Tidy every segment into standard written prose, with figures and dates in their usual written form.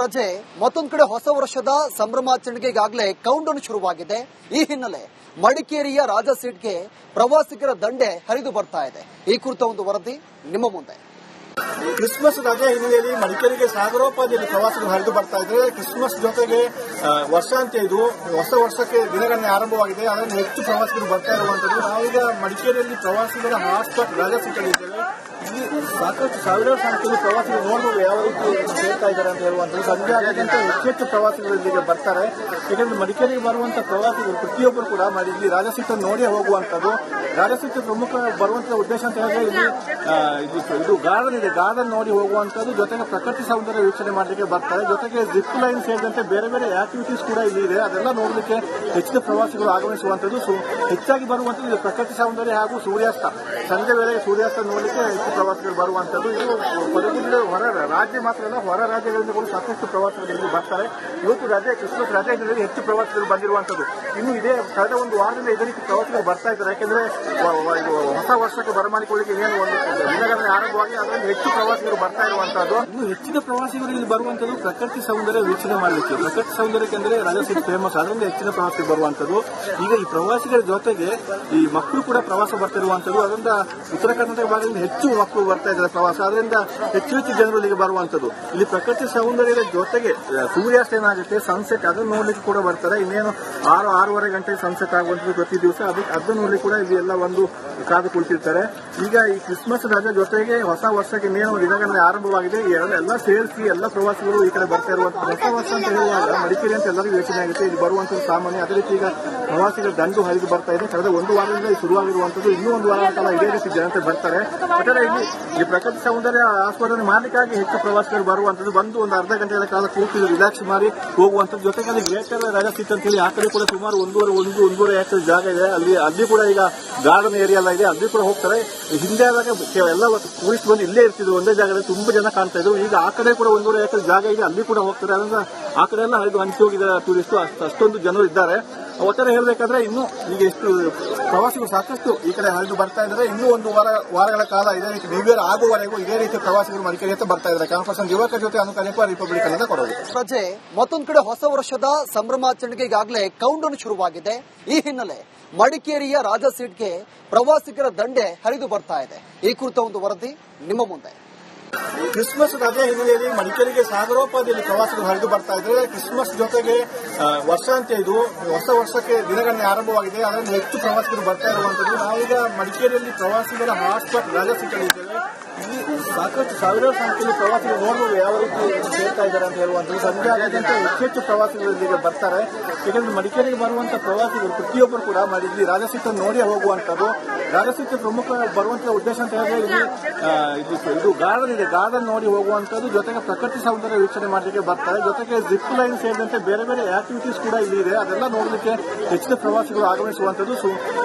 ಪ್ರಜೆ ಮತ್ತೊಂದು ಕಡೆ ಹೊಸ ವರ್ಷದ ಸಂಭ್ರಮಾಚರಣೆಗೆ ಈಗಾಗಲೇ ಕೌಂಟ್ ಡೌನ್ ಶುರುವಾಗಿದೆ. ಈ ಹಿನ್ನೆಲೆ ಮಡಿಕೇರಿಯ ರಾಜ ಸೀಟ್ಗೆ ಪ್ರವಾಸಿಗರ ದಂಡೆ ಹರಿದು ಬರ್ತಾ ಇದೆ. ಈ ಕುರಿತ ಒಂದು ವರದಿ ನಿಮ್ಮ ಮುಂದೆ. ಕ್ರಿಸ್ಮಸ್ ರಜೆ ಹಿನ್ನೆಲೆಯಲ್ಲಿ ಮಡಿಕೇರಿಗೆ ಸಾಗರೋಪಾದಿಯಲ್ಲಿ ಪ್ರವಾಸಿಗರು ಹರಿದು ಬರ್ತಾ ಇದ್ದಾರೆ. ಕ್ರಿಸ್ಮಸ್ ಜೊತೆಗೆ ವರ್ಷಾಂತ್ಯ ಇದು ಹೊಸ ವರ್ಷಕ್ಕೆ ದಿನಗಣನೆ ಆರಂಭವಾಗಿದೆ. ಅದರಲ್ಲಿ ಹೆಚ್ಚು ಪ್ರವಾಸಿಗರು ಬರ್ತಾ ಇರುವಂತದ್ದು. ನಾವೀಗ ಮಡಿಕೇರಿಯಲ್ಲಿ ಪ್ರವಾಸಿಗರ ಹಾಟ್ಸ್ಪಾಟ್ ರಾಜ ಸೀಟಲ್ಲಿದ್ದೇವೆ. ಇಲ್ಲಿ ಸಾಕಷ್ಟು ಸಾವಿರಾರು ಸಂಖ್ಯೆಯಲ್ಲಿ ಪ್ರವಾಸಿಗರು ನೋಡಬಹುದು ಯಾವ ರೀತಿ ಸೇರ್ತಾ ಇದ್ದಾರೆ ಅಂತ ಹೇಳುವಂಥದ್ದು. ಸಂಜೆ ಆಗದಂತ ಹೆಚ್ಚು ಪ್ರವಾಸಿಗರು ಇಲ್ಲಿಗೆ ಬರ್ತಾರೆ. ಯಾಕಂದ್ರೆ ಮಡಿಕೇರಿಗೆ ಬರುವಂತಹ ಪ್ರವಾಸಿಗರು ಪ್ರತಿಯೊಬ್ಬರು ಕೂಡ ಇಲ್ಲಿ ರಾಜ ಸೀಟನ್ನು ನೋಡಿ ಹೋಗುವಂತದ್ದು. ರಾಜ ಸೀಟ್ ಪ್ರಮುಖ ಬರುವಂತಹ ಉದ್ದೇಶ ಅಂತ ಹೇಳಿದ್ರೆ ಇಲ್ಲಿ ಇದು ಗಾರ್ಡನ್ ಇದೆ, ಗಾರ್ಡನ್ ನೋಡಿ ಹೋಗುವಂತದ್ದು. ಜೊತೆಗೆ ಪ್ರಕೃತಿ ಸೌಂದರ್ಯ ವೀಕ್ಷಣೆ ಮಾಡಲಿಕ್ಕೆ ಬರ್ತಾರೆ. ಜೊತೆಗೆ ಜಿಪ್ ಲೈನ್ ಸೇರಿದಂತೆ ಬೇರೆ ಬೇರೆ ಆಕ್ಟಿವಿಟೀಸ್ ಕೂಡ ಇಲ್ಲಿ ಇದೆ. ಅದೆಲ್ಲ ನೋಡಲಿಕ್ಕೆ ಹೆಚ್ಚಿನ ಪ್ರವಾಸಿಗರು ಆಗಮಿಸುವಂತದ್ದು. ಹೆಚ್ಚಾಗಿ ಬರುವಂತದ್ದು ಪ್ರಕೃತಿ ಸೌಂದರ್ಯ ಹಾಗೂ ಸೂರ್ಯಾಸ್ತ. ಸಂಜೆ ವೇಳೆಗೆ ಸೂರ್ಯಾಸ್ತ ನೋಡಲಿಕ್ಕೆ ಹೆಚ್ಚು ಪ್ರವಾಸಿಗರು ಬರುವಂತದ್ದು. ಇದು ಪದಗುಂಡ ಹೊರ ರಾಜ್ಯ ಮಾತ್ರ ಅಲ್ಲ, ಹೊರ ರಾಜ್ಯಗಳಿಂದ ಕೂಡ ಸಾಕಷ್ಟು ಪ್ರವಾಸಿಗರು ಇಲ್ಲಿ ಬರ್ತಾರೆ. ಇವತ್ತು ರಜೆ, ಕ್ರಿಸ್ಮಸ್ ರಜೆ ಹಿನ್ನೆಲೆಯಲ್ಲಿ ಹೆಚ್ಚು ಪ್ರವಾಸಿಗರು ಬಂದಿರುವಂತದ್ದು. ಇನ್ನು ಇದೇ ಕಳೆದ ಒಂದು ವಾರದಿಂದ ಇದೇ ರೀತಿ ಪ್ರವಾಸಿಗರು ಬರ್ತಾ ಇದ್ದಾರೆ. ಯಾಕೆಂದ್ರೆ ಹೊಸ ವರ್ಷಕ್ಕೆ ಬರಮಾಡಿಕೊಳ್ಳಿಕ್ಕೆ ಏನು ಒಂದು ದಿನಗಣನೆ ಆರಂಭವಾಗಿ ಅದರಲ್ಲಿ ಹೆಚ್ಚು ಪ್ರವಾಸಿಗರು ಬರ್ತಾ ಇರುವಂತದ್ದು. ಇನ್ನು ಹೆಚ್ಚಿನ ಪ್ರವಾಸಿಗರು ಇಲ್ಲಿ ಬರುವಂತದ್ದು ಪ್ರಕೃತಿ ಸೌಂದರ್ಯ ವೀಕ್ಷಣೆ ಮಾಡಲಿಕ್ಕೆ. ಪ್ರಕೃತಿ ಸೌಂದರ್ಯಕ್ಕೆಂದ್ರೆ ರಾಜ ಸೀಟ್ ಫೇಮಸ್, ಅದರಿಂದ ಹೆಚ್ಚಿನ ಪ್ರವಾಸಿಗರು ಬರುವಂತದ್ದು. ಈಗ ಈ ಪ್ರವಾಸಿಗರ ಜೊತೆಗೆ ಈ ಮಕ್ಕಳು ಕೂಡ ಪ್ರವಾಸ ಬರ್ತಿರುವಂತದ್ದು. ಅದರಿಂದ ಉತ್ತರ ಕರ್ನಾಟಕ ಭಾಗದಿಂದ ಹೆಚ್ಚು ಮಕ್ಕಳು ಬರ್ತಾ ಇದ್ದಾರೆ ಪ್ರವಾಸ. ಅದರಿಂದ ಹೆಚ್ಚು ಹೆಚ್ಚು ಜನರು ಇಲ್ಲಿಗೆ ಬರುವಂತದ್ದು. ಇಲ್ಲಿ ಪ್ರಕೃತಿ ಸೌಂದರ್ಯದ ಜೊತೆಗೆ ಸೂರ್ಯಾಸ್ತ ಏನಾಗುತ್ತೆ, ಸನ್ಸೆಟ್, ಅದನ್ನು ನೋಡ್ಲಿಕ್ಕೆ ಕೂಡ ಬರ್ತಾರೆ. ಇನ್ನೇನು 6-6:30 ಗಂಟೆಗೆ ಸನ್ಸೆಟ್ ಆಗುವಂತದ್ದು ಪ್ರತಿ ದಿವಸ. ಅದನ್ನು ನೋಡ್ಲಿಕ್ಕೆ ಕೂಡ ಇಲ್ಲಿ ಎಲ್ಲ ಒಂದು ಕಾದು ಕುಳಿತಿರ್ತಾರೆ. ಈಗ ಈ ಕ್ರಿಸ್ಮಸ್ ರಜೆ ಜೊತೆಗೆ ಹೊಸ ವರ್ಷಕ್ಕೆ ಇನ್ನೇನು ದಿನಗಣನೆ ಆರಂಭವಾಗಿದೆ. ಎಲ್ಲ ಸೇರಿಸಿ ಎಲ್ಲ ಪ್ರವಾಸಿಗರು ಈ ಕಡೆ ಬರ್ತಾ ಇರುವಂತದ್ದು. ಹೊಸ ವರ್ಷ ಅಂತ ಹೇಳುವಾಗ ಮಡಿಕೇರಿ ಅಂತ ಎಲ್ಲರಿಗೂ ಯೋಚನೆ ಆಗುತ್ತೆ, ಇಲ್ಲಿ ಬರುವಂತದ್ದು ಸಾಮಾನ್ಯ. ಅದೇ ರೀತಿ ಈಗ ಪ್ರವಾಸಿಗರ ದಂಡು ಹರಿದು ಬರ್ತಾ ಇದೆ. ಕಳೆದ ಒಂದು ವಾರದಿಂದ ಶುರುವಾಗಿರುವಂತದ್ದು. ಇನ್ನೂ ಒಂದು ವಾರದ ಕಾಲ ಇದೇ ರೀತಿ ಜನತೆ ಬರ್ತಾರೆ. ಒಟ್ಟಾರೆ ಇಲ್ಲಿ ಈ ಪ್ರಕೃತಿ ಸೌಂದರ್ಯ ಆಸ್ವಾದನೆ ಮಾಡಲಿಕ್ಕಾಗಿ ಹೆಚ್ಚು ಪ್ರವಾಸಿಗರು ಬರುವಂತದ್ದು. ಬಂದು ಒಂದು ಅರ್ಧ ಗಂಟೆಗಳ ಕಾಲ ಕೂತು ರಿಲ್ಯಾಕ್ಸ್ ಮಾಡಿ ಹೋಗುವಂತದ್ದು. ಜೊತೆಗೆ ಅಲ್ಲಿ ಗ್ರೇಟರ್ ರಾಜ ಸೀಟ್ ಅಂತ ಹೇಳಿ ಆ ಕಡೆ ಕೂಡ ಸುಮಾರು 1.5 ಎಕರೆ ಜಾಗ ಇದೆ. ಅಲ್ಲಿ ಕೂಡ ಈಗ ಗಾರ್ಡನ್ ಏರಿಯಾ ಎಲ್ಲ ಇದೆ, ಅಲ್ಲಿ ಕೂಡ ಹೋಗ್ತಾರೆ. ಹಿಂದೆ ಆದಾಗ ಎಲ್ಲ ಟೂರಿಸ್ಟ್ ಬಂದು ಇಲ್ಲೇ ಇರ್ತಿದ್ರು, ಒಂದೇ ಜಾಗದಲ್ಲಿ ತುಂಬಾ ಜನ ಕಾಣ್ತಾ ಇದ್ರು. ಈಗ ಆ ಕಡೆ ಕೂಡ 1.5 ಎಕರೆ ಜಾಗ ಇದೆ, ಅಲ್ಲಿ ಕೂಡ ಹೋಗ್ತಾರೆ. ಅದರಿಂದ ಆ ಕಡೆ ಎಲ್ಲ ಹರಿದು ಹಂಚಿ ಹೋಗಿದ್ದಾರೆ ಟೂರಿಸ್ಟ್. ಅಷ್ಟೊಂದು ಜನರು ಇದ್ದಾರೆ. ಒಟ್ಟಾರೆ ಹೇಳಬೇಕಾದ್ರೆ ಇನ್ನು ಈಗ ಎಷ್ಟು ಪ್ರವಾಸಿಗರು ಸಾಕಷ್ಟು ಈ ಕಡೆ ಹರಿದು ಬರ್ತಾ ಇದ್ದಾರೆ. ಇನ್ನೂ ಒಂದು ವಾರಗಳ ಕಾಲ ಇದೇ ರೀತಿ ನ್ಯೂ ಇಯರ್ ಆಗುವವರೆಗೂ ಇದೇ ರೀತಿ ಪ್ರವಾಸಿಗರು ಮಡಿಕೇರಿ ಅಂತ ಬರ್ತಾ ಇದ್ದಾರೆ. ಕಾನ್ಫರೆನ್ಸ್ ಯುವಕರ ಜೊತೆ ಅನುಕಂಪ ರಿಪಬ್ಲಿಕ್ ಅಂತ ಕೊಡೋದು. ಪ್ರಜೆ ಮತ್ತೊಂದು ಕಡೆ ಹೊಸ ವರ್ಷದ ಸಂಭ್ರಮಾಚರಣೆಗೆ ಈಗಾಗಲೇ ಕೌಂಟ್ ಡೌನ್ ಶುರುವಾಗಿದೆ. ಈ ಹಿನ್ನೆಲೆ ಮಡಿಕೇರಿಯ ರಾಜ ಸೀಟ್ಗೆ ಪ್ರವಾಸಿಗರ ದಂಡೆ ಹರಿದು ಬರ್ತಾ ಇದೆ. ಈ ಕುರಿತ ಒಂದು ವರದಿ ನಿಮ್ಮ ಮುಂದೆ. ಕ್ರಿಸ್ಮಸ್ ರಜೆ ಹಿನ್ನೆಲೆಯಲ್ಲಿ ಮಡಿಕೇರಿಗೆ ಸಾಗರೋಪಾದಿಯಲ್ಲಿ ಪ್ರವಾಸಿಗರು ಹರಿದು ಬರ್ತಾ ಇದ್ದಾರೆ. ಕ್ರಿಸ್ಮಸ್ ಜೊತೆಗೆ ವರ್ಷಾಂತ್ಯ ಇದು ಹೊಸ ವರ್ಷಕ್ಕೆ ದಿನಗಣನೆ ಆರಂಭವಾಗಿದೆ. ಅದರಲ್ಲಿ ಹೆಚ್ಚು ಪ್ರವಾಸಿಗರು ಬರ್ತಾ ಇರುವಂತದ್ದು. ನಾವೀಗ ಮಡಿಕೇರಿಯಲ್ಲಿ ಪ್ರವಾಸಿಗರ ಹಾಟ್ಸ್ಪಾಟ್ ರಾಜ ಸೀಟಲ್ಲಿದ್ದೇವೆ. ಇಲ್ಲಿ ಸಾಕಷ್ಟು ಸಾವಿರಾರು ಸಂಖ್ಯೆಯಲ್ಲಿ ಪ್ರವಾಸಿಗರು ನೋಡಬಹುದು ಯಾವ ರೀತಿ ಸೇರ್ತಾ ಇದ್ದಾರೆ ಅಂತ ಹೇಳುವಂಥದ್ದು. ಸಂಜೆ ಆಗದಂತ ಹೆಚ್ಚು ಪ್ರವಾಸಿಗರು ಇಲ್ಲಿಗೆ ಬರ್ತಾರೆ. ಯಾಕಂದ್ರೆ ಮಡಿಕೇರಿಗೆ ಬರುವಂತಹ ಪ್ರವಾಸಿಗರು ಪ್ರತಿಯೊಬ್ಬರು ಕೂಡ ಇಲ್ಲಿ ರಾಜ ಸೀಟನ್ನು ನೋಡಿ ಹೋಗುವಂತದ್ದು. ರಾಜ ಸೀಟ್ ಪ್ರಮುಖ ಬರುವಂತಹ ಉದ್ದೇಶ ಅಂತ ಹೇಳಿದ್ರೆ ಇಲ್ಲಿ ಇದು ಗಾರ್ಡನ್ ಇದೆ, ಗಾರ್ಡನ್ ನೋಡಿ ಹೋಗುವಂತದ್ದು. ಜೊತೆಗೆ ಪ್ರಕೃತಿ ಸೌಂದರ್ಯ ವೀಕ್ಷಣೆ ಮಾಡಲಿಕ್ಕೆ ಬರ್ತಾರೆ. ಜೊತೆಗೆ ಜಿಪ್ ಲೈನ್ ಸೇರಿದಂತೆ ಬೇರೆ ಬೇರೆ ಆಕ್ಟಿವಿಟೀಸ್ ಕೂಡ ಇಲ್ಲಿ ಇದೆ. ಅದೆಲ್ಲ ನೋಡಲಿಕ್ಕೆ ಹೆಚ್ಚಿನ ಪ್ರವಾಸಿಗರು ಆಗಮಿಸುವಂತದ್ದು.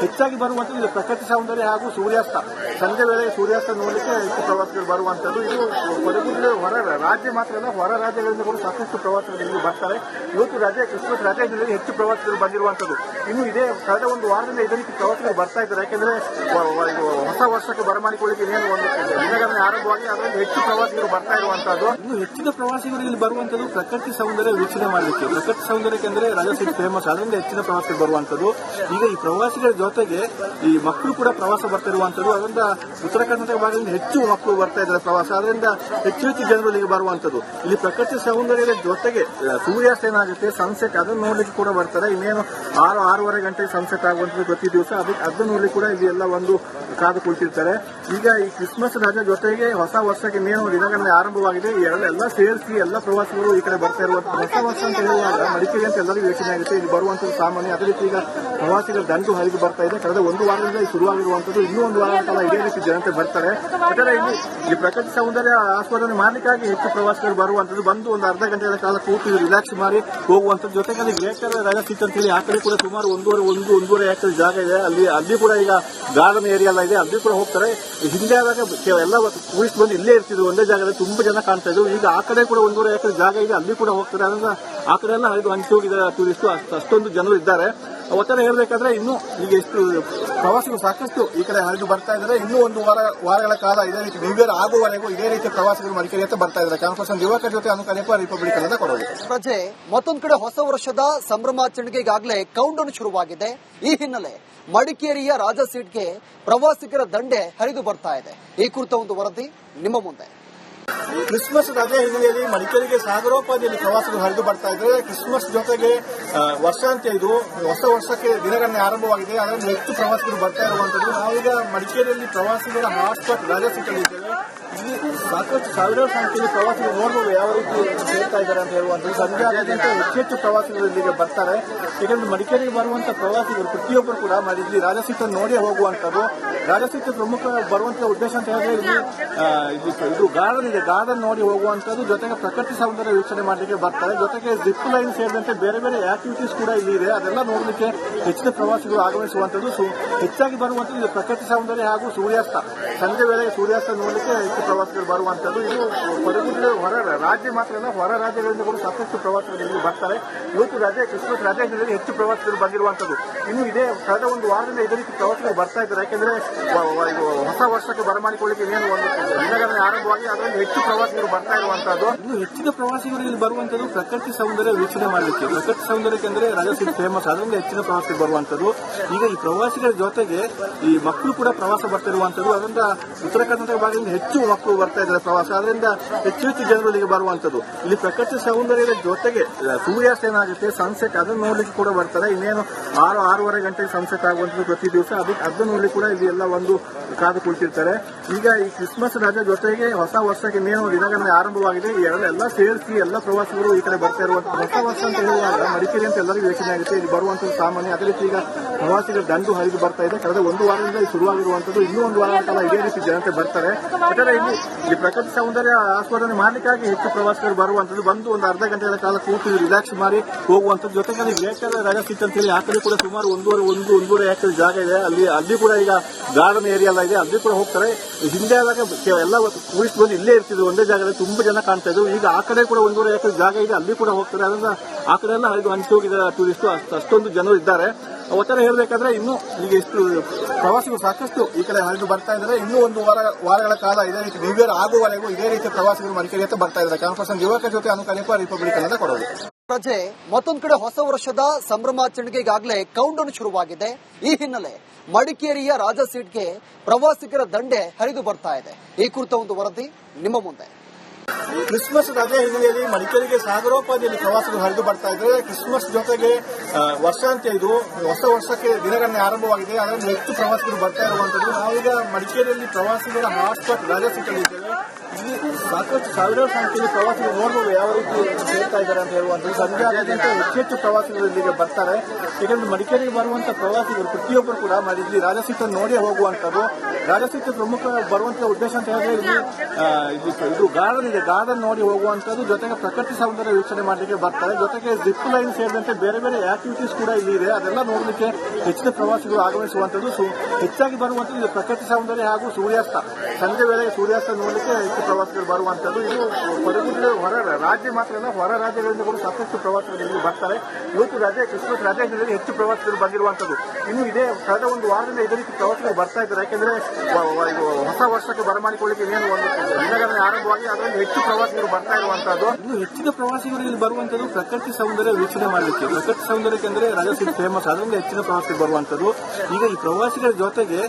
ಹೆಚ್ಚಾಗಿ ಬರುವಂತದ್ದು ಪ್ರಕೃತಿ ಸೌಂದರ್ಯ ಹಾಗೂ ಸೂರ್ಯಾಸ್ತ. ಸಂಜೆ ವೇಳೆಗೆ ಸೂರ್ಯಾಸ್ತ ನೋಡಲಿಕ್ಕೆ ಹೆಚ್ಚು ಪ್ರವಾಸಿಗರು ಬರುವಂತದ್ದು. ಇದು ಪದಗುಂಡ ಹೊರ ರಾಜ್ಯ ಮಾತ್ರ ಅಲ್ಲ, ಹೊರ ರಾಜ್ಯಗಳಿಂದ ಕೂಡ ಸಾಕಷ್ಟು ಪ್ರವಾಸಿಗರು ಇಲ್ಲಿ ಬರ್ತಾರೆ. ಇವತ್ತು ರಜೆ, ಕ್ರಿಸ್ಮಸ್ ರಜೆ ಹಿನ್ನೆಲೆಯಲ್ಲಿ ಹೆಚ್ಚು ಪ್ರವಾಸಿಗರು ಬಂದಿರುವಂತದ್ದು. ಇನ್ನು ಇದೇ ಕಳೆದ ಒಂದು ವಾರದಿಂದ ಇದೇ ರೀತಿ ಪ್ರವಾಸಿಗರು ಬರ್ತಾ ಇದ್ದಾರೆ. ಯಾಕೆಂದ್ರೆ ಹೊಸ ವರ್ಷಕ್ಕೆ ಬರಮಾಡಿಕೊಳ್ಳಿಕ್ಕೆ ಏನು ಒಂದು ದಿನಗಣನೆ ಆರಂಭವಾಗಿ ಅದರಲ್ಲಿ ಹೆಚ್ಚು ಪ್ರವಾಸಿಗರು ಬರ್ತಾ ಇರುವಂತದ್ದು. ಇನ್ನು ಹೆಚ್ಚಿನ ಪ್ರವಾಸಿಗರು ಇಲ್ಲಿ ಬರುವಂತದ್ದು ಪ್ರಕೃತಿ ಸೌಂದರ್ಯ ವೀಕ್ಷಣೆ ಮಾಡಲಿಕ್ಕೆ. ಪ್ರಕೃತಿ ಸೌಂದರ್ಯಕ್ಕೆಂದ್ರೆ ರಾಜ ಸೀಟ್ ಫೇಮಸ್, ಅದರಿಂದ ಹೆಚ್ಚಿನ ಪ್ರವಾಸಿಗರು ಬರುವಂತದ್ದು. ಈಗ ಈ ಪ್ರವಾಸಿಗರ ಜೊತೆಗೆ ಈ ಮಕ್ಕಳು ಕೂಡ ಪ್ರವಾಸ ಬರ್ತಿರುವಂತದ್ದು. ಅದರಿಂದ ಉತ್ತರ ಕರ್ನಾಟಕ ಭಾಗದಿಂದ ಹೆಚ್ಚು ಮಕ್ಕಳು ಬರ್ತಾ ಇದ್ದಾರೆ ಪ್ರವಾಸ. ಅದರಿಂದ ಹೆಚ್ಚು ಹೆಚ್ಚು ಜನರು ಇಲ್ಲಿಗೆ ಬರುವಂತದ್ದು. ಇಲ್ಲಿ ಪ್ರಕೃತಿ ಸೌಂದರ್ಯದ ಜೊತೆಗೆ ಸೂರ್ಯಾಸ್ತ ಏನಾಗುತ್ತೆ, ಸನ್ಸೆಟ್, ಅದನ್ನು ನೋಡ್ಲಿಕ್ಕೆ ಕೂಡ ಬರ್ತಾರೆ. ಇನ್ನೇನು 6-6:30 ಗಂಟೆಗೆ ಸನ್ಸೆಟ್ ಆಗುವಂತದ್ದು ಪ್ರತಿ ದಿವಸ. ಅದನ್ನು ನೋಡ್ಲಿಕ್ಕೆ ಕೂಡ ಇಲ್ಲಿ ಎಲ್ಲ ಒಂದು ಕಾದು ಕುಳಿತಿರ್ತಾರೆ. ಈಗ ಈ ಕ್ರಿಸ್ಮಸ್ ರಜೆ ಜೊತೆಗೆ ಹೊಸ ವರ್ಷಕ್ಕೆ ಇನ್ನೇನು ದಿನಗಣನೆ ಆರಂಭವಾಗಿದೆ. ಎಲ್ಲ ಸೇರಿಸಿ ಎಲ್ಲ ಪ್ರವಾಸಿಗರು ಈ ಕಡೆ ಬರ್ತಾ ಇರುವಂತದ್ದು. ಹೊಸ ವರ್ಷ ಅಂತ ಹೇಳುವಾಗ ಮಡಿಕೇರಿ ಅಂತ ಎಲ್ಲರಿಗೂ ಯೋಚನೆ ಆಗುತ್ತೆ, ಇಲ್ಲಿ ಬರುವಂತದ್ದು ಸಾಮಾನ್ಯ. ಅದೇ ರೀತಿ ಈಗ ಪ್ರವಾಸಿಗರ ದಂಡು ಹರಿದು ಬರ್ತಾ ಇದೆ. ಕಳೆದ ಒಂದು ವಾರದಿಂದ ಶುರುವಾಗಿರುವಂತದ್ದು. ಇನ್ನೂ ಒಂದು ವಾರದ ಕಾಲ ಇದೇ ರೀತಿ ಜನತೆ ಬರ್ತಾರೆ. ಒಟ್ಟಾರೆ ಇಲ್ಲಿ ಈ ಪ್ರಕೃತಿ ಸೌಂದರ್ಯ ಆಸ್ವಾದನೆ ಮಾಡಲಿಕ್ಕಾಗಿ ಹೆಚ್ಚು ಪ್ರವಾಸಿಗರು ಬರುವಂತದ್ದು. ಬಂದು ಒಂದು ಅರ್ಧ ಗಂಟೆಗಳ ಕಾಲ ಕೂತು ರಿಲ್ಯಾಕ್ಸ್ ಮಾಡಿ ಹೋಗುವಂತದ್ದು. ಜೊತೆಗೆ ಅಲ್ಲಿ ಗ್ರೇಟರ್ ರಾಜ ಸೀಟ್ ಅಂತ ಹೇಳಿ ಆ ಕಡೆ ಕೂಡ ಸುಮಾರು 1.5 ಎಕರೆ ಜಾಗ ಇದೆ. ಅಲ್ಲಿ ಕೂಡ ಈಗ ಗಾರ್ಡನ್ ಏರಿಯಾ ಎಲ್ಲ ಇದೆ, ಅಲ್ಲಿ ಕೂಡ ಹೋಗ್ತಾರೆ. ಹಿಂದೆ ಆದಾಗ ಎಲ್ಲ ಟೂರಿಸ್ಟ್ ಬಂದು ಇಲ್ಲೇ ಇರ್ತಿದ್ರು, ಒಂದೇ ಜಾಗದಲ್ಲಿ ತುಂಬಾ ಜನ ಕಾಣ್ತಾ ಇದ್ರು. ಈಗ ಆ ಕಡೆ ಕೂಡ 1.5 ಎಕರೆ ಜಾಗ ಇದೆ, ಅಲ್ಲಿ ಕೂಡ ಹೋಗ್ತಾರೆ. ಅದರಿಂದ ಆ ಕಡೆ ಎಲ್ಲ ಹರಿದು ಹಂಚಿ ಹೋಗಿದ್ದಾರೆ ಟೂರಿಸ್ಟ್. ಅಷ್ಟೊಂದು ಜನರು ಇದ್ದಾರೆ. ಒಟ್ಟಾರೆ ಹೇಳ್ಬೇಕಾದ್ರೆ ಇನ್ನು ಈಗ ಎಷ್ಟು ಪ್ರವಾಸಿಗರು ಸಾಕಷ್ಟು ಈ ಕಡೆ ಹರಿದು ಬರ್ತಾ ಇದ್ದಾರೆ. ಇನ್ನೂ ಒಂದು ವಾರಗಳ ಕಾಲ ಇದೇ ರೀತಿ ನ್ಯೂ ಇಯರ್ ಆಗುವವರೆಗೂ ಇದೇ ರೀತಿ ಪ್ರವಾಸಿಗರು ಮಡಿಕೇರಿ ಅಂತ ಬರ್ತಾ ಇದ್ದಾರೆ. ಕ್ಯಾನ್ಪಸ್ ಯುವಕರ ಜೊತೆ ಅನುಕನೆಪ ರಿಪಬ್ಲಿಕ್ ಕನ್ನಡ ಕೊಡೋದು. ಪ್ರಜೆ ಮತ್ತೊಂದು ಕಡೆ ಹೊಸ ವರ್ಷದ ಸಂಭ್ರಮಾಚರಣೆಗೆ ಈಗಾಗಲೇ ಕೌಂಟ್ ಡೌನ್ ಶುರುವಾಗಿದೆ. ಈ ಹಿನ್ನೆಲೆ ಮಡಿಕೇರಿಯ ರಾಜ ಸೀಟ್ಗೆ ಪ್ರವಾಸಿಗರ ದಂಡೆ ಹರಿದು ಬರ್ತಾ ಇದೆ. ಈ ಕುರಿತ ಒಂದು ವರದಿ ನಿಮ್ಮ ಮುಂದೆ. ಕ್ರಿಸ್ಮಸ್ ರಜೆ ಹಿನ್ನೆಲೆಯಲ್ಲಿ ಮಡಿಕೇರಿಗೆ ಸಾಗರೋಪಾದಿಯಲ್ಲಿ ಪ್ರವಾಸಿಗರು ಹರಿದು ಬರ್ತಾ ಇದ್ದಾರೆ. ಕ್ರಿಸ್ಮಸ್ ಜೊತೆಗೆ ವರ್ಷಾಂತ್ಯ ಇದು ಹೊಸ ವರ್ಷಕ್ಕೆ ದಿನಗಣನೆ ಆರಂಭವಾಗಿದೆ. ಅದರಲ್ಲಿ ಹೆಚ್ಚು ಪ್ರವಾಸಿಗರು ಬರ್ತಾ ಇರುವಂತದ್ದು. ನಾವೀಗ ಮಡಿಕೇರಿಯಲ್ಲಿ ಪ್ರವಾಸಿಗರ ಹಾಟ್ಸ್ಪಾಟ್ ರಾಜ ಸೀಟಲ್ಲಿ ಇದ್ದೇವೆ. ಇಲ್ಲಿ ಸಾಕಷ್ಟು ಸಾವಿರಾರು ಸಂಖ್ಯೆಯಲ್ಲಿ ಪ್ರವಾಸಿಗರು ನೋಡಬಹುದು ಯಾವ ರೀತಿ ಸೇರ್ತಾ ಇದ್ದಾರೆ ಅಂತ ಹೇಳುವಂಥದ್ದು. ಸಂಜೆ ಆಗೋದಂತ ಹೆಚ್ಚು ಪ್ರವಾಸಿಗರು ಇಲ್ಲಿಗೆ ಬರ್ತಾರೆ. ಯಾಕಂದ್ರೆ ಮಡಿಕೇರಿಗೆ ಬರುವಂತಹ ಪ್ರವಾಸಿಗರು ಪ್ರತಿಯೊಬ್ಬರು ಕೂಡ ಇಲ್ಲಿ ರಾಜಸೀಟನ್ನು ನೋಡಿ ಹೋಗುವಂತದ್ದು. ರಾಜಸೀಟ ಪ್ರಮುಖ ಬರುವಂತಹ ಉದ್ದೇಶ ಅಂತ ಹೇಳಿದ್ರೆ ಇದು ಗಾರ್ಡನ್ ಇದೆ, ಗಾರ್ಡನ್ ನೋಡಿ ಹೋಗುವಂತದ್ದು. ಜೊತೆಗೆ ಪ್ರಕೃತಿ ಸೌಂದರ್ಯ ವೀಕ್ಷಣೆ ಮಾಡಲಿಕ್ಕೆ ಬರ್ತಾರೆ. ಜೊತೆಗೆ ಜಿಪ್ ಲೈನ್ ಸೇರಿದಂತೆ ಬೇರೆ ಬೇರೆ ಆಕ್ಟಿವಿಟೀಸ್ ಕೂಡ ಇಲ್ಲಿ ಇದೆ. ಅದೆಲ್ಲ ನೋಡಲಿಕ್ಕೆ ಹೆಚ್ಚಿನ ಪ್ರವಾಸಿಗರು ಆಗಮಿಸುವಂತದ್ದು. ಹೆಚ್ಚಾಗಿ ಬರುವಂತದ್ದು ಪ್ರಕೃತಿ ಸೌಂದರ್ಯ ಹಾಗೂ ಸೂರ್ಯಾಸ್ತ, ಸಂಜೆ ವೇಳೆಗೆ ಸೂರ್ಯಾಸ್ತ ನೋಡಲಿಕ್ಕೆ ಹೆಚ್ಚು ಪ್ರವಾಸಿಗರು ಬರುವಂತದ್ದು. ಇದು ಕೊಡಗು ಹೊರ ರಾಜ್ಯ ಮಾತ್ರ ಅಲ್ಲ, ಹೊರ ರಾಜ್ಯಗಳಿಂದ ಕೂಡ ಸಾಕಷ್ಟು ಪ್ರವಾಸಿಗರು ಇಲ್ಲಿ ಬರ್ತಾರೆ. ಇವತ್ತು ರಜೆ, ಕ್ರಿಸ್ಮಸ್ ರಜೆ ಹಿನ್ನೆಲೆಯಲ್ಲಿ ಹೆಚ್ಚು ಪ್ರವಾಸಿಗರು ಬಂದಿರುವಂತದ್ದು. ಇನ್ನು ಇದೇ ಕಳೆದ ಒಂದು ವಾರದಿಂದ ಇದೇ ರೀತಿ ಪ್ರವಾಸಿಗರು ಬರ್ತಾ ಇದ್ದಾರೆ. ಯಾಕೆಂದ್ರೆ ಹೊಸ ವರ್ಷಕ್ಕೆ ಬರಮಾಡಿಕೊಳ್ಳಿಕ್ಕೆ ಏನು ಒಂದು ದಿನಗಣನೆ ಆರಂಭವಾಗಿ ಅದರಲ್ಲಿ ಹೆಚ್ಚು ಪ್ರವಾಸಿಗರು ಬರ್ತಾ ಇರುವಂತದ್ದು. ಇನ್ನು ಹೆಚ್ಚಿನ ಪ್ರವಾಸಿಗರು ಇಲ್ಲಿ ಬರುವಂತದ್ದು ಪ್ರಕೃತಿ ಸೌಂದರ್ಯ ವೀಕ್ಷಣೆ ಮಾಡಲಿಕ್ಕೆ. ಪ್ರಕೃತಿ ಸೌಂದರ್ಯಕ್ಕೆ ಅಂದ್ರೆ ರಾಜಸೀಟ್ ಫೇಮಸ್, ಅದರಿಂದ ಹೆಚ್ಚಿನ ಪ್ರವಾಸಿಗರು ಬರುವಂತದ್ದು. ಈಗ ಈ ಪ್ರವಾಸಿಗರ ಜೊತೆಗೆ ಈ ಮಕ್ಕಳು ಕೂಡ ಪ್ರವಾಸ ಬರ್ತಿರುವಂತದ್ದು. ಅದರಿಂದ ಉತ್ತರ ಕರ್ನಾಟಕ ಭಾಗದಿಂದ ಹೆಚ್ಚು ಮಕ್ಕಳು ಬರ್ತಾ ಇದ್ದಾರೆ ಪ್ರವಾಸ. ಅದರಿಂದ ಹೆಚ್ಚು ಹೆಚ್ಚು ಜನರು ಇಲ್ಲಿಗೆ ಬರುವಂತದ್ದು. ಇಲ್ಲಿ ಪ್ರಕೃತಿ ಸೌಂದರ್ಯದ ಜೊತೆಗೆ ಸೂರ್ಯಾಸ್ತ ಏನಾಗುತ್ತೆ, ಸನ್ಸೆಟ್, ಅದನ್ನು ನೋಡ್ಲಿಕ್ಕೆ ಕೂಡ ಬರ್ತಾರೆ. ಇನ್ನೇನು 6-6:30 ಗಂಟೆಗೆ ಸನ್ಸೆಟ್ ಆಗುವಂತದ್ದು ಪ್ರತಿ ದಿವಸ. ಅದನ್ನು ನೋಡ್ಲಿಕ್ಕೆ ಕೂಡ ಇಲ್ಲಿ ಎಲ್ಲ ಒಂದು ಕಾದು ಕುಳಿತಿರ್ತಾರೆ. ಈಗ ಈ ಕ್ರಿಸ್ಮಸ್ ರಜೆ ಜೊತೆಗೆ ಹೊಸ ವರ್ಷಕ್ಕೆ ಇನ್ನೇನು ದಿನಗಣನೆ ಆರಂಭವಾಗಿದೆ. ಈ ಎಲ್ಲ ಸೇರಿಸಿ ಎಲ್ಲ ಪ್ರವಾಸಿಗರು ಈ ಕಡೆ ಬರ್ತಾ ಇರುವಂತಹ ಹೊಸ ವರ್ಷ ಅಂತ ಹೇಳುವಾಗ ಮಡಿಕೇರಿ ಅಂತ ಎಲ್ಲರಿಗೂ ಯೋಚನೆ ಆಗುತ್ತೆ. ಇಲ್ಲಿ ಬರುವಂತದ್ದು ಸಾಮಾನ್ಯ. ಅದೇ ರೀತಿ ಈಗ ಪ್ರವಾಸಿಗರ ದಂಡು ಹರಿದು ಬರ್ತಾ ಇದೆ. ಕಳೆದ ಒಂದು ವಾರದಿಂದ ಶುರುವಾಗಿರುವಂತದ್ದು. ಇನ್ನೂ ಒಂದು ವಾರ ಕಾಲ ಇದೇ ರೀತಿ ಜನತೆ ಬರ್ತಾರೆ. ಯಾಕಂದ್ರೆ ಇಲ್ಲಿ ಪ್ರಕೃತಿ ಸೌಂದರ್ಯ ಆಸ್ವಾದನೆ ಮಾಡ್ಲಿಕ್ಕಾಗಿ ಹೆಚ್ಚು ಪ್ರವಾಸಿಗರು ಬರುವಂತದ್ದು. ಬಂದು ಒಂದು ಅರ್ಧ ಗಂಟೆಗಳ ಕಾಲ ಕೂತು ರಿಲ್ಯಾಕ್ಸ್ ಮಾಡಿ ಹೋಗುವಂತದ್ದು. ಜೊತೆಗೆ ಗ್ರೇಟರ್ ರಾಜ ಸೀಟ್ ಅಂತ ಹೇಳಿ ಆ ಕಡೆ ಕೂಡ ಸುಮಾರು 1.5 ಎಕರೆ ಜಾಗ ಇದೆ. ಅಲ್ಲಿ ಕೂಡ ಈಗ ಗಾರ್ಡನ್ ಏರಿಯಾ ಎಲ್ಲ ಇದೆ, ಅಲ್ಲಿ ಕೂಡ ಹೋಗ್ತಾರೆ. ಹಿಂದೆ ಆದಾಗ ಎಲ್ಲ ಟೂರಿಸ್ಟ್ ಬಂದು ಇಲ್ಲೇ ಇರ್ತಿದ್ರು, ಒಂದೇ ಜಾಗದಲ್ಲಿ ತುಂಬಾ ಜನ ಕಾಣ್ತಾ ಇದ್ರು. ಈಗ ಆ ಕಡೆ ಕೂಡ 1.5 ಎಕರೆ ಜಾಗ ಇದೆ, ಅಲ್ಲಿ ಕೂಡ ಹೋಗ್ತಾರೆ. ಅದರಿಂದ ಆ ಕಡೆ ಎಲ್ಲ ಹಂಚಿ ಹೋಗಿದ್ದಾರೆ ಟೂರಿಸ್ಟ್. ಅಷ್ಟೊಂದು ಜನರು ಇದ್ದಾರೆ. ಒಟ್ಟಾರೆ ಹೇಳ್ಬೇಕಾದ್ರೆ ಇನ್ನು ಈಗ ಎಷ್ಟು ಪ್ರವಾಸಿಗರು ಸಾಕಷ್ಟು ಈ ಕಡೆ ಹರಿದು ಬರ್ತಾ ಇದ್ದಾರೆ. ಇನ್ನೂ ಒಂದು ವಾರಗಳ ಕಾಲ ಇದೇ ರೀತಿ ನ್ಯೂ ಇಯರ್ ಆಗುವವರೆಗೂ ಇದೇ ರೀತಿ ಪ್ರವಾಸಿಗರು ಮಡಿಕೇರಿ ಅಂತ ಬರ್ತಾ ಇದ್ದಾರೆ. ಕ್ಯಾನ್ಪಸ್ ಯುವಕರ ಜೊತೆ ಅನುಕನೆಪ ರಿಪಬ್ಲಿಕ್ ಕನ್ನಡ ಕೊಡೋದು. ಪ್ರಜೆ ಮತ್ತೊಂದು ಕಡೆ ಹೊಸ ವರ್ಷದ ಸಂಭ್ರಮಾಚರಣೆಗೆ ಈಗಾಗಲೇ ಕೌಂಟ್ ಡೌನ್ ಶುರುವಾಗಿದೆ. ಈ ಹಿನ್ನೆಲೆ ಮಡಿಕೇರಿಯ ರಾಜ ಸೀಟ್ಗೆ ಪ್ರವಾಸಿಗರ ದಂಡೆ ಹರಿದು ಬರ್ತಾ ಇದೆ. ಈ ಕುರಿತ ಒಂದು ವರದಿ ನಿಮ್ಮ ಮುಂದೆ. ಕ್ರಿಸ್ಮಸ್ ರಜೆ ಹಿನ್ನೆಲೆಯಲ್ಲಿ ಮಡಿಕೇರಿಗೆ ಸಾಗರೋಪಾದಿಯಲ್ಲಿ ಪ್ರವಾಸಿಗರು ಹರಿದು ಬರ್ತಾ ಇದ್ದಾರೆ. ಕ್ರಿಸ್ಮಸ್ ಜೊತೆಗೆ ವರ್ಷಾಂತ್ಯ ಇದು ಹೊಸ ವರ್ಷಕ್ಕೆ ದಿನಗಣನೆ ಆರಂಭವಾಗಿದೆ. ಅದರಲ್ಲಿ ಹೆಚ್ಚು ಪ್ರವಾಸಿಗರು ಬರ್ತಾ ಇರುವಂತದ್ದು. ನಾವೀಗ ಮಡಿಕೇರಿಯಲ್ಲಿ ಪ್ರವಾಸಿಗರ ಹಾಟ್ಸ್ಪಾಟ್ ರಾಜ ಸೀಟಲ್ಲಿ ಇದ್ದೇವೆ. ಇಲ್ಲಿ ಸಾಕಷ್ಟು ಸಾವಿರಾರು ಸಂಖ್ಯೆಯಲ್ಲಿ ಪ್ರವಾಸಿಗರು ನೋಡಬಹುದು ಯಾವ ರೀತಿ ಸೇರ್ತಾ ಇದ್ದಾರೆ ಅಂತ ಹೇಳುವಂಥದ್ದು. ಸಂಜೆ ಆಗೋದಂತ ಹೆಚ್ಚು ಪ್ರವಾಸಿಗರು ಇಲ್ಲಿಗೆ ಬರ್ತಾರೆ. ಯಾಕಂದ್ರೆ ಮಡಿಕೇರಿಗೆ ಬರುವಂತಹ ಪ್ರವಾಸಿಗರು ಪ್ರತಿಯೊಬ್ಬರು ಕೂಡ ಇಲ್ಲಿ ರಾಜಸೀಟನ್ನು ನೋಡಿ ಹೋಗುವಂತದ್ದು. ರಾಜಸೀಟ ಪ್ರಮುಖ ಬರುವಂತಹ ಉದ್ದೇಶ ಅಂತ ಹೇಳಿದ್ರೆ ಇದು ಗಾರ್ಡನ್ ಇದೆ, ಗಾರ್ಡನ್ ನೋಡಿ ಹೋಗುವಂತದ್ದು. ಜೊತೆಗೆ ಪ್ರಕೃತಿ ಸೌಂದರ್ಯ ವೀಕ್ಷಣೆ ಮಾಡಲಿಕ್ಕೆ ಬರ್ತಾರೆ. ಜೊತೆಗೆ ಜಿಪ್ ಲೈನ್ ಸೇರಿದಂತೆ ಬೇರೆ ಬೇರೆ ಆಕ್ಟಿವಿಟೀಸ್ ಕೂಡ ಇಲ್ಲಿ ಇದೆ. ಅದೆಲ್ಲ ನೋಡಲಿಕ್ಕೆ ಹೆಚ್ಚಿನ ಪ್ರವಾಸಿಗರು ಆಗಮಿಸುವಂತದ್ದು. ಹೆಚ್ಚಾಗಿ ಬರುವಂತದ್ದು ಪ್ರಕೃತಿ ಸೌಂದರ್ಯ ಹಾಗೂ ಸೂರ್ಯಾಸ್ತ, ಸಂಜೆ ವೇಳೆಗೆ ಸೂರ್ಯಾಸ್ತ ನೋಡಲಿಕ್ಕೆ ಹೆಚ್ಚು ಪ್ರವಾಸಿಗರು ಬರುವಂತದ್ದು. ಇದು ಕೊಡಗು ಹೊರ ರಾಜ್ಯ ಮಾತ್ರ ಅಲ್ಲ, ಹೊರ ರಾಜ್ಯಗಳಿಂದ ಕೂಡ ಸಾಕಷ್ಟು ಪ್ರವಾಸಿಗರು ಇಲ್ಲಿ ಬರ್ತಾರೆ. ಇವತ್ತು ರಜೆ, ಕ್ರಿಸ್ಮಸ್ ರಜೆ ಹಿನ್ನೆಲೆಯಲ್ಲಿ ಹೆಚ್ಚು ಪ್ರವಾಸಿಗರು ಬಂದಿರುವಂತದ್ದು. ಇನ್ನು ಇದೇ ಕಳೆದ ಒಂದು ವಾರದಿಂದ ಇದೇ ರೀತಿ ಪ್ರವಾಸಿಗರು ಬರ್ತಾ ಇದ್ದಾರೆ. ಯಾಕೆಂದ್ರೆ ಹೊಸ ವರ್ಷಕ್ಕೆ ಬರಮಾಡಿಕೊಳ್ಳಿಕ್ಕೆ ಏನು ಒಂದು ದಿನಗಣನೆ ಆರಂಭವಾಗಿ ಅದರಲ್ಲಿ ಹೆಚ್ಚು ಪ್ರವಾಸಿಗರು ಬರ್ತಾ ಇರುವಂತದ್ದು. ಇನ್ನು ಹೆಚ್ಚಿನ ಪ್ರವಾಸಿಗರು ಇಲ್ಲಿ ಬರುವಂತದ್ದು ಪ್ರಕೃತಿ ಸೌಂದರ್ಯ ವೀಕ್ಷಣೆ ಮಾಡಲಿಕ್ಕೆ. ಪ್ರಕೃತಿ ಸೌಂದರ್ಯಕ್ಕೆ ಅಂದ್ರೆ ರಾಜಸೀಟ್ ಫೇಮಸ್, ಅದರಿಂದ ಹೆಚ್ಚಿನ ಪ್ರವಾಸಿಗರು ಬರುವಂತದ್ದು. ಈಗ ಈ ಪ್ರವಾಸಿಗರ ಜೊತೆಗೆ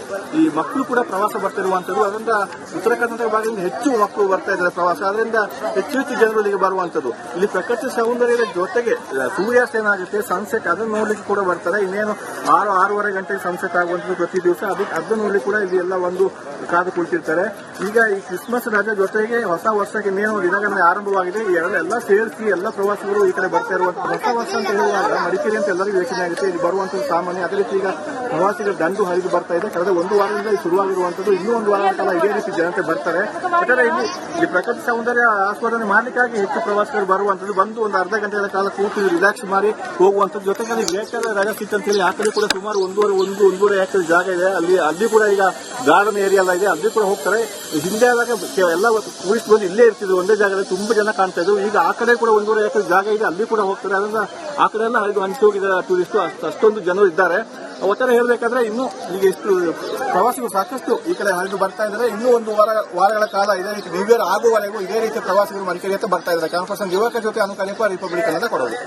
ಈ ಮಕ್ಕಳು ಕೂಡ ಪ್ರವಾಸ ಬರ್ತಿರುವಂತದ್ದು. ಅದರಿಂದ ಉತ್ತರ ಕರ್ನಾಟಕ ಭಾಗದಿಂದ ಹೆಚ್ಚು ಮಕ್ಕಳು ಬರ್ತಾ ಇದ್ದಾರೆ ಪ್ರವಾಸ. ಅದರಿಂದ ಹೆಚ್ಚು ಹೆಚ್ಚು ಜನರು ಇಲ್ಲಿಗೆ ಬರುವಂತದ್ದು. ಇಲ್ಲಿ ಪ್ರಕೃತಿ ಸೌಂದರ್ಯದ ಜೊತೆಗೆ ಸೂರ್ಯಾಸ್ತ ಏನಾಗುತ್ತೆ, ಸನ್ಸೆಟ್, ಅದನ್ನು ನೋಡ್ಲಿಕ್ಕೆ ಕೂಡ ಬರ್ತಾರೆ. ಇನ್ನೇನು 6-6:30 ಗಂಟೆಗೆ ಸನ್ಸೆಟ್ ಆಗುವಂತದ್ದು ಪ್ರತಿ ದಿವಸ. ಅದನ್ನು ನೋಡ್ಲಿಕ್ಕೆ ಕೂಡ ಇಲ್ಲಿ ಎಲ್ಲ ಒಂದು ಕಾದು ಕುಳಿತಿರ್ತಾರೆ. ಈಗ ಈ ಕ್ರಿಸ್ಮಸ್ ರಜೆ ಜೊತೆಗೆ ಹೊಸ ವರ್ಷಕ್ಕೆ ಇನ್ನೇನು ದಿನಗಣನೆ ಆರಂಭವಾಗಿದೆ. ಈ ಎಲ್ಲ ಸೇರಿಸಿ ಎಲ್ಲ ಪ್ರವಾಸಿಗರು ಈ ಕಡೆ ಬರ್ತಾ ಇರುವಂತಹ ಹೊಸ ವರ್ಷ ಅಂತ ಹೇಳುವಾಗ ಮಡಿಕೇರಿ ಅಂತ ಎಲ್ಲರಿಗೂ ಯೋಚನೆ ಆಗುತ್ತೆ. ಇಲ್ಲಿ ಬರುವಂತದ್ದು ಸಾಮಾನ್ಯ. ಅದೇ ರೀತಿ ಈಗ ಪ್ರವಾಸಿಗರ ದಂಡು ಹರಿದು ಬರ್ತಾ ಇದೆ. ಕಳೆದ ಒಂದು ವಾರದಿಂದ ಶುರುವಾಗಿರುವಂತದ್ದು. ಇನ್ನೂ ಒಂದು ವಾರ ಕಾಲ ಇದೇ ರೀತಿ ಜನತೆ ಬರ್ತಾರೆ. ಯಾಕಂದ್ರೆ ಇಲ್ಲಿ ಪ್ರಕೃತಿ ಸೌಂದರ್ಯ ಆಸ್ವಾದನೆ ಮಾಡ್ಲಿಕ್ಕಾಗಿ ಹೆಚ್ಚು ಪ್ರವಾಸಿಗರು ಬರುವಂತದ್ದು. ಬಂದು ಒಂದು ಅರ್ಧ ಗಂಟೆಗಳ ಕಾಲ ಕೂತು ರಿಲ್ಯಾಕ್ಸ್ ಮಾಡಿ ಹೋಗುವಂತದ್ದು. ಜೊತೆಗೆ ಗ್ರೇಟರ್ ರಾಜ ಸೀಟ್ ಅಂತ ಹೇಳಿ ಆ ಕಡೆ ಕೂಡ ಸುಮಾರು 1.5 ಎಕರೆ ಜಾಗ ಇದೆ. ಅಲ್ಲಿ ಕೂಡ ಈಗ ಗಾರ್ಡನ್ ಏರಿಯಾ ಎಲ್ಲ ಇದೆ, ಅಲ್ಲಿ ಕೂಡ ಹೋಗ್ತಾರೆ. ಹಿಂದೆ ಆದಾಗ ಎಲ್ಲ ಟೂರಿಸ್ಟ್ ಬಂದು ಇಲ್ಲೇ ಇರ್ತಿದ್ರು, ಒಂದೇ ಜಾಗದಲ್ಲಿ ತುಂಬಾ ಜನ ಕಾಣ್ತಾ ಇದ್ರು. ಈಗ ಆ ಕಡೆ ಕೂಡ 1.5 ಎಕರೆ ಜಾಗ ಇದೆ, ಅಲ್ಲಿ ಕೂಡ ಹೋಗ್ತಾರೆ. ಅದರಿಂದ ಆ ಕಡೆ ಎಲ್ಲ ಹಂಚಿ ಹೋಗಿದ ಟೂರಿಸ್ಟ್ ಅಷ್ಟೊಂದು ಜನರು ಇದ್ದಾರೆ. ಒಟ್ಟಾರೆ ಹೇಳ್ಬೇಕಾದ್ರೆ ಇನ್ನು ಈಗ ಎಷ್ಟು ಪ್ರವಾಸಿಗರು ಸಾಕಷ್ಟು ಈ ಕಡೆ ಹರಿದು ಬರ್ತಾ ಇದ್ದಾರೆ. ಇನ್ನೂ 1 ವಾರಗಳ ಕಾಲ ಇದೇ ರೀತಿ ನ್ಯೂ ಇಯರ್ ಆಗುವವರೆಗೂ ಇದೇ ರೀತಿ ಪ್ರವಾಸಿಗರು ಮಡಿಕೇರಿ ಹತ್ರ ಬರ್ತಾ ಇದ್ದಾರೆ. ಕ್ಯಾಮರಾ ಪರ್ಸನ್ ಯುವಕ ಜೊತೆ ಅನುಕಲಿಪ ರಿಪಬ್ಲಿಕ್ ಕನ್ನಡ ಕೊಡೋದು.